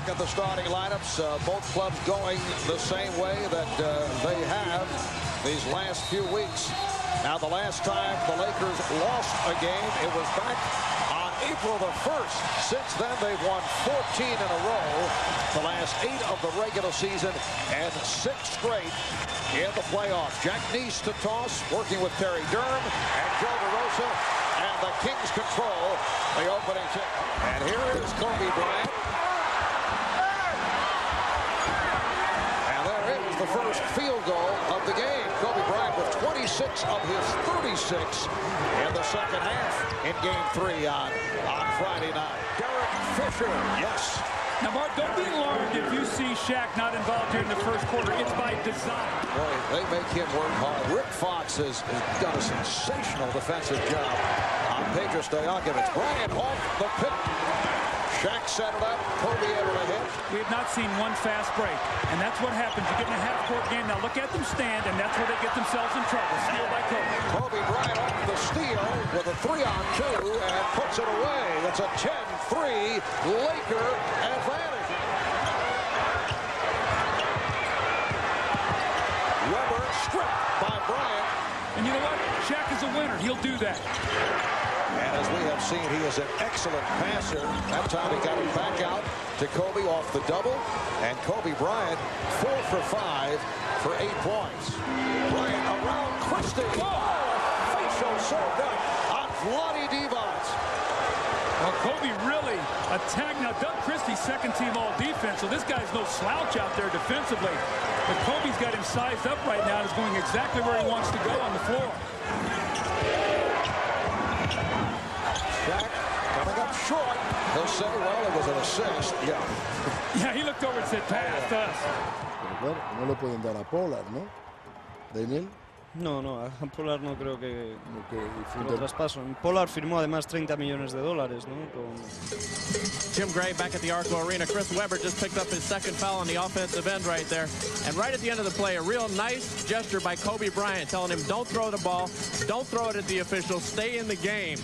look at the starting lineups. Both clubs going the same way that they have these last few weeks. Now, the last time the Lakers lost a game, it was back on April the 1st. Since then, they've won 14 in a row, the last 8 of the regular season, and 6 straight in the playoffs. Jack Neese to toss, working with Terry Durham and Joe DeRosa, and the Kings control the opening tip. And here is Kobe Bryant. And there is the first field goal of the game. Kobe Bryant with 26 of his 36 in the second half in Game 3 on Friday night. Derek Fisher, yes. Now, Mark, don't be alarmed if you see Shaq not involved here in the first quarter. It's by design. Boy, they make him work hard. Rick Fox has done a sensational defensive job on Pedro Stojakovic. Bryant off the pick. Shaq set it up. Kobe able to hit. We have not seen one fast break, and that's what happens. You get in a half-court game. Now look at them stand, and that's where they get themselves in trouble. Steal by Kobe. Kobe Bryant off the steal with a 3-on-2 and puts it away. It's a 10-3 Laker advantage. Weber stripped by Bryant. And you know what? Shaq is a winner. He'll do that. And as we have seen, he is an excellent passer. That time he got it back out to Kobe off the double. And Kobe Bryant, 4 for 5 for 8 points. Bryant around Christie. Oh, facial served up on Vlade Divac. Well, Kobe really attacked. Now, Doug Christie's second-team all-defense, so this guy's no slouch out there defensively. But Kobe's got him sized up right now and is going exactly where he wants to go on the floor. Shaq coming up short. He'll say, well, it was an assist. Yeah. Yeah, he looked over and said, pass us. Pero claro, no le pueden dar a Pollard, ¿no? Daniel. No, a Pollard no creo que lo traspaso. Pollard firmó además $30 millones, ¿no? Jim Gray back at the Arco Arena. Chris Webber just picked up his second foul on the offensive end right there. And right at the end of the play, a real nice gesture by Kobe Bryant telling him, don't throw the ball, don't throw it at the officials, stay in the game.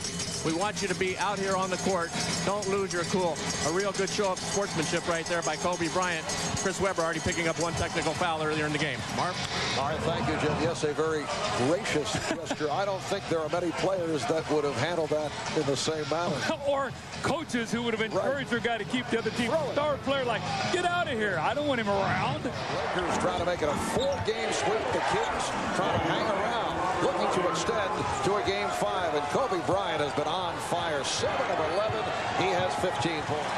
We want you to be out here on the court. Don't lose your cool. A real good show of sportsmanship right there by Kobe Bryant. Chris Webber already picking up one technical foul earlier in the game. Mark? All right, thank you, Jim. Yes, a very gracious gesture. I don't think there are many players that would have handled that in the same manner. Or coaches who would have encouraged their guy to keep the other team. Star player like, get out of here. I don't want him around. Lakers trying to make it a 4-game sweep. The Kings trying to hang around, looking to extend to a Game 5. And Kobe Bryant has been on fire. 7 of 11. He has 15 points.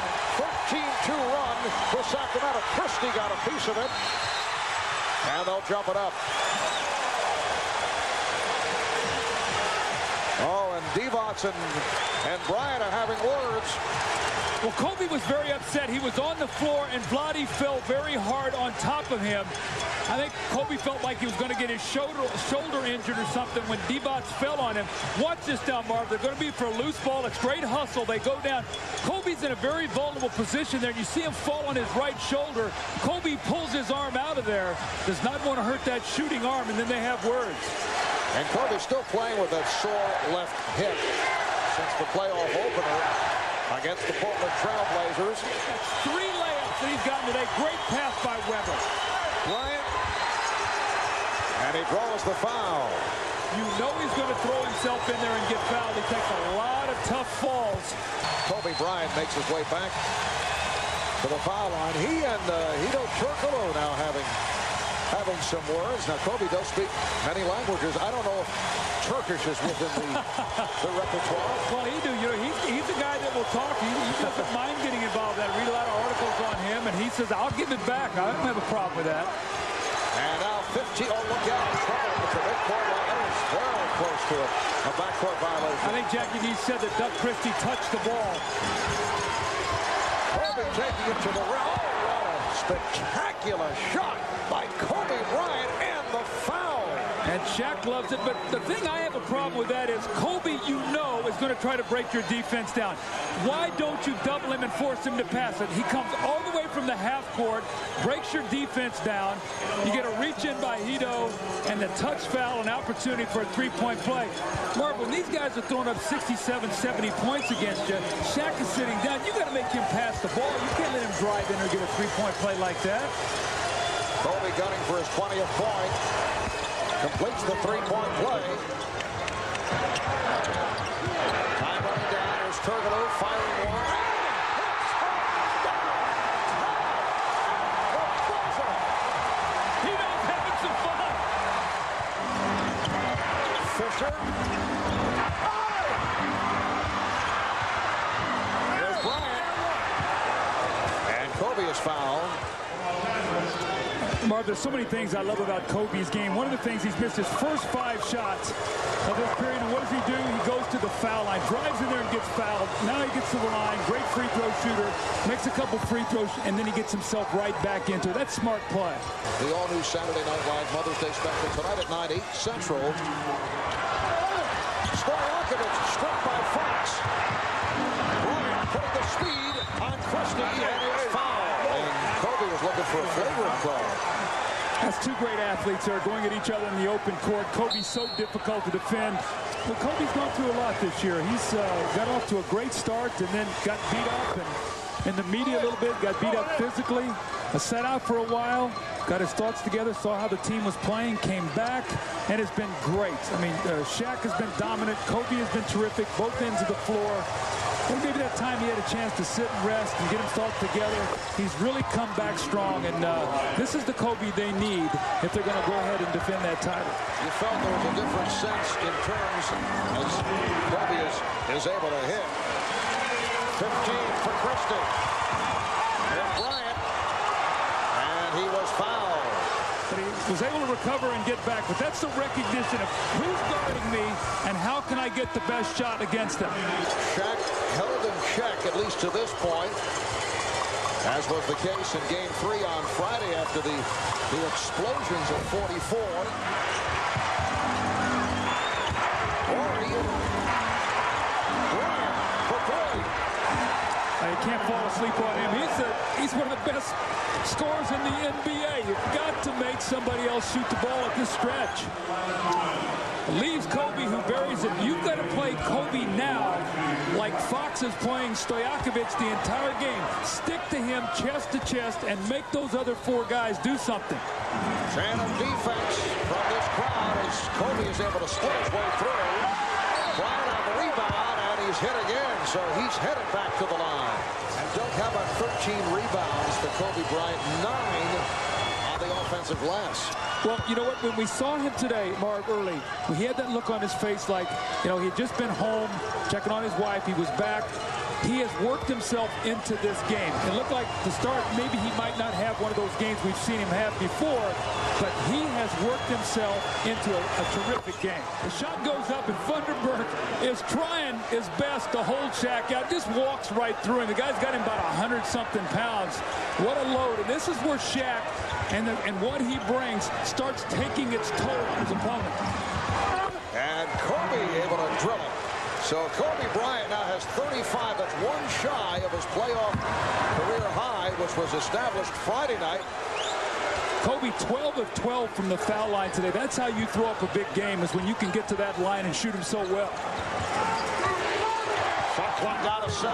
13-2 run for Sacramento. Christie got a piece of it. And they'll jump it up. Oh, and Divac and Bryant are having words. Well, Kobe was very upset. He was on the floor, and Vlade fell very hard on top of him. I think Kobe felt like he was going to get his shoulder injured or something when Divac fell on him. Watch this down, Marv. They're going to be for a loose ball. It's great hustle. They go down. Kobe's in a very vulnerable position there, and you see him fall on his right shoulder. Kobe pulls his arm out of there. Does not want to hurt that shooting arm, and then they have words. And Kobe's still playing with that sore left hip since the playoff opener against the Portland Trail Blazers. 3 layups that he's gotten today. Great pass by Webber. Bryant. And he draws the foul. You know he's going to throw himself in there and get fouled. He takes a lot of tough falls. Kobe Bryant makes his way back to the foul line. He and Hito Turkoglu now having some words. Now, Kobe does speak many languages. I don't know if Turkish is within the repertoire. Well, he do. You know, he's the guy that will talk. He doesn't mind getting involved. I read a lot of articles on him, and he says, I'll give it back. I don't have a problem with that. And now 15. Oh, look out. Trouble with the midcourt line. That was very close to it. A backcourt violation. I think Jackie Neese said that Doug Christie touched the ball. Kobe taking it to the rim. Oh, what a spectacular shot by Kobe Bryant, and the foul. And Shaq loves it, but the thing I have a problem with that is Kobe, you know, is going to try to break your defense down. Why don't you double him and force him to pass it? He comes all the way from the half court, breaks your defense down. You get a reach in by Hito and the touch foul, an opportunity for a three-point play. Marv, when these guys are throwing up 67, 70 points against you, Shaq is sitting down. You got to make him pass the ball. You can't let him drive in or get a three-point play like that. Kobe gunning for his 20th point. Completes the three-point play. Time running down. Here's Turkoglu firing one. Hito's having some fun. Fisher. Here's Bryant. And Kobe is fouled. Marv, there's so many things I love about Kobe's game. One of the things, he's missed his first 5 shots of this period. And what does he do? He goes to the foul line, drives in there and gets fouled. Now he gets to the line. Great free throw shooter. Makes a couple free throws, and then he gets himself right back into it. That's smart play. The all-new Saturday Night Live Mother's Day special tonight at 9, 8 Central. Stojakovic struck by Fox. Bryant putting the speed on Christie, and it's foul. And Kobe was looking for a flagrant play. That's two great athletes that are going at each other in the open court. Kobe's so difficult to defend. Well, Kobe's gone through a lot this year. He's got off to a great start and then got beat up and in the media a little bit, got beat up physically. Sat out for a while, got his thoughts together, saw how the team was playing, came back, and it's been great. I mean, Shaq has been dominant. Kobe has been terrific, both ends of the floor. And maybe that time he had a chance to sit and rest and get his thoughts together. He's really come back strong, and this is the Kobe they need if they're going to go ahead and defend that title. You felt there was a different sense in terms as Kobe is able to hit. 15 for Christie. And Bryant. And he was fouled. But he was able to recover and get back. But that's the recognition of who's guarding me and how can I get the best shot against them. Shaq held in check, at least to this point, as was the case in Game 3 on Friday after the explosions of 44. Bryant for 3. You can't fall asleep on him. He's one of the best scorers in the NBA. You've got to make somebody else shoot the ball at this stretch. Leaves Kobe, who buries it. You've got to play Kobe now like Fox is playing Stojakovic the entire game. Stick to him chest to chest and make those other 4 guys do something. Fan of defense from this crowd as Kobe is able to split his way through. Bryant on the rebound, and he's hit again, so he's headed back to the line. And Doug, how about 13 rebounds for Kobe Bryant, 9 on the offensive glass. Well, you know what? When we saw him today, Mark, early, he had that look on his face like, you know, he had just been home, checking on his wife. He was back. He has worked himself into this game. It looked like to start, maybe he might not have one of those games we've seen him have before, but he has worked himself into a terrific game. The shot goes up, and Vandenberg is trying his best to hold Shaq out. Just walks right through him. The guy's got him about 100-something pounds. What a load. And this is where Shaq and what he brings starts taking its toll on his opponent. And Kobe able to drill it. So Kobe Bryant now has 35. That's 1 shy of his playoff career high, which was established Friday night. Kobe 12 of 12 from the foul line today. That's how you throw up a big game, is when you can get to that line and shoot him so well. Shot clock down to 7.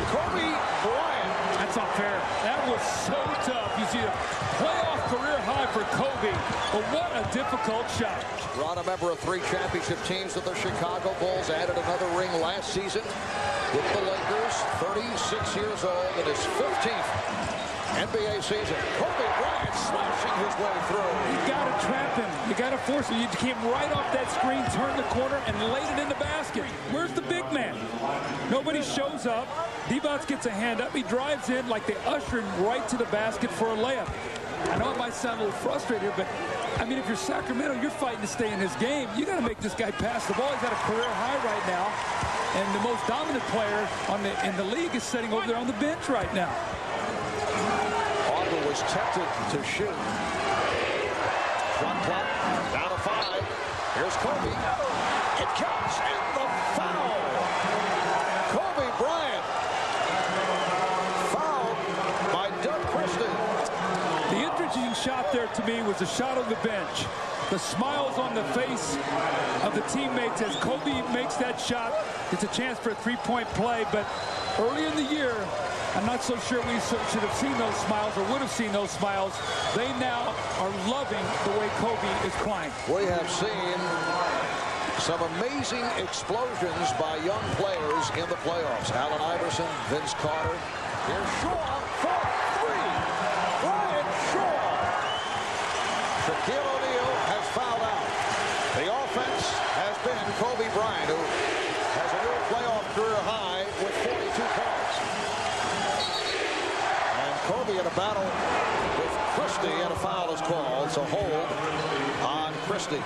Kobe Bryant. That's unfair. That was so tough. You see a playoff career high for Kobe, but what a difficult shot. Brought a member of 3 championship teams to the Chicago Bulls. Added another ring last season with the Lakers. 36 years old in his 15th NBA season. Kobe Bryant slashing his way through. You got to trap him. You got to force him. You came right off that screen, turned the corner, and laid it in the basket. Where's the big man? Nobody shows up. Divac gets a hand up. He drives in like they usher him right to the basket for a layup. I know it might sound a little frustrated, but I mean, if you're Sacramento, you're fighting to stay in this game. You got to make this guy pass the ball. He's at a career high right now, and the most dominant player in the league is sitting over there on the bench right now. Auger was tempted to shoot. Shot clock down to 5. Here's Kobe. It counts, and the foul. Kobe Bryant fouled winning shot there to me was the shot on the bench. The smiles on the face of the teammates as Kobe makes that shot. It's a chance for a three-point play, but early in the year, I'm not so sure we should have seen those smiles or would have seen those smiles. They now are loving the way Kobe is playing. We have seen some amazing explosions by young players in the playoffs. Allen Iverson, Vince Carter. Here's Shaw for three. Bryant Shaw. Shaquille O'Neal has fouled out. The offense has been Kobe Bryant, who has a new playoff career high with 42 points. And Kobe in a battle with Christie, and a foul is called. It's a hold on Christie.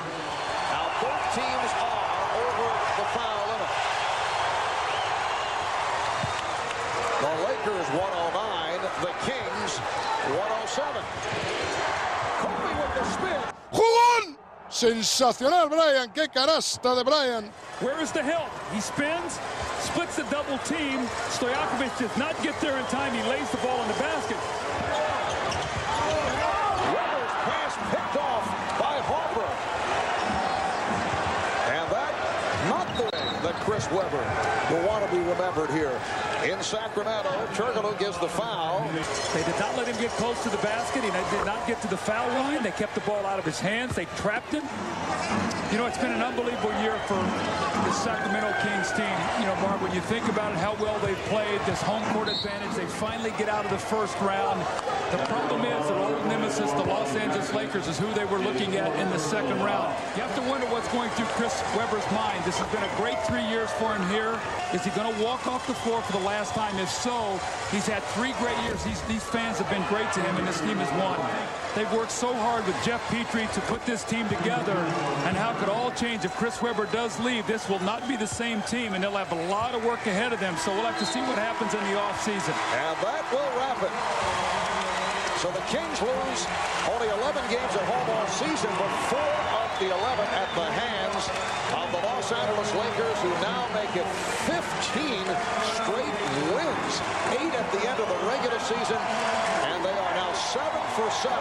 Now both teams are over the foul limit. The Lakers 109, the Kings 107. Kobe with the spin. ¡Jugón! Sensacional, Bryant. ¡Qué canasta de Bryant! Where is the help? He spins, splits the double team. Stojakovic does not get there in time. He lays the ball in the basket. Weber's pass picked off by Harper. And that, not the way that Chris Webber will want to be remembered here. In Sacramento, Turkoglu gives the foul. They did not let him get close to the basket. He did not get to the foul line. They kept the ball out of his hands. They trapped him. You know, it's been an unbelievable year for the Sacramento Kings team. You know, Mark, when you think about it, how well they've played, this home court advantage, they finally get out of the first round. The problem is that old nemesis, the Los Angeles Lakers, is who they were looking at in the second round. You have to wonder what's going through Chris Webber's mind. This has been a great 3 years for him here. Is he going to walk off the floor for the last time? If so, he's had 3 great years. These fans have been great to him, and this team has won. They've worked so hard with Jeff Petrie to put this team together, and how could all change if Chris Webber does leave? This will not be the same team, and they'll have a lot of work ahead of them, so we'll have to see what happens in the offseason. And that will wrap it. So the Kings lose only 11 games at home all season, but 4 of the 11 at the hands of the Los Angeles Lakers, who now make it 15 straight wins. 8 at the end of the regular season, and they are now 7 for 7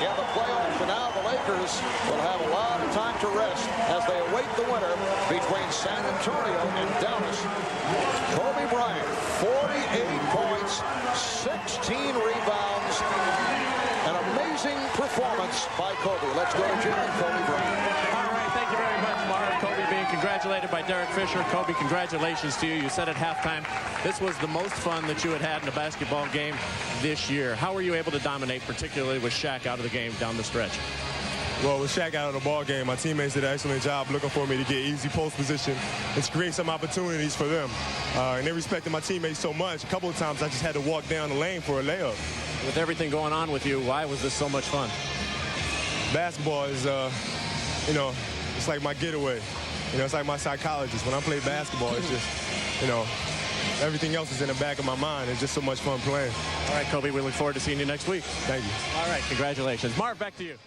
in the playoffs. And now the Lakers will have a lot of time to rest as they await the winner between San Antonio and Dallas. Kobe Bryant, 48 points, 16 rebounds. An amazing performance by Kobe. Let's go to Jim and Kobe Bryant. All right, thank you very much, Mark. Kobe being congratulated by Derek Fisher. Kobe, congratulations to you. You said at halftime this was the most fun that you had had in a basketball game this year. How were you able to dominate, particularly with Shaq out of the game down the stretch? Well, with Shaq out of the ball game, my teammates did an excellent job looking for me to get easy post position and to create some opportunities for them. And they respected my teammates so much. A couple of times I just had to walk down the lane for a layup. With everything going on with you, why was this so much fun? Basketball is, you know, it's like my getaway. You know, it's like my psychologist. When I play basketball, it's just, you know, everything else is in the back of my mind. It's just so much fun playing. All right, Kobe, we look forward to seeing you next week. Thank you. All right, congratulations. Marv, back to you.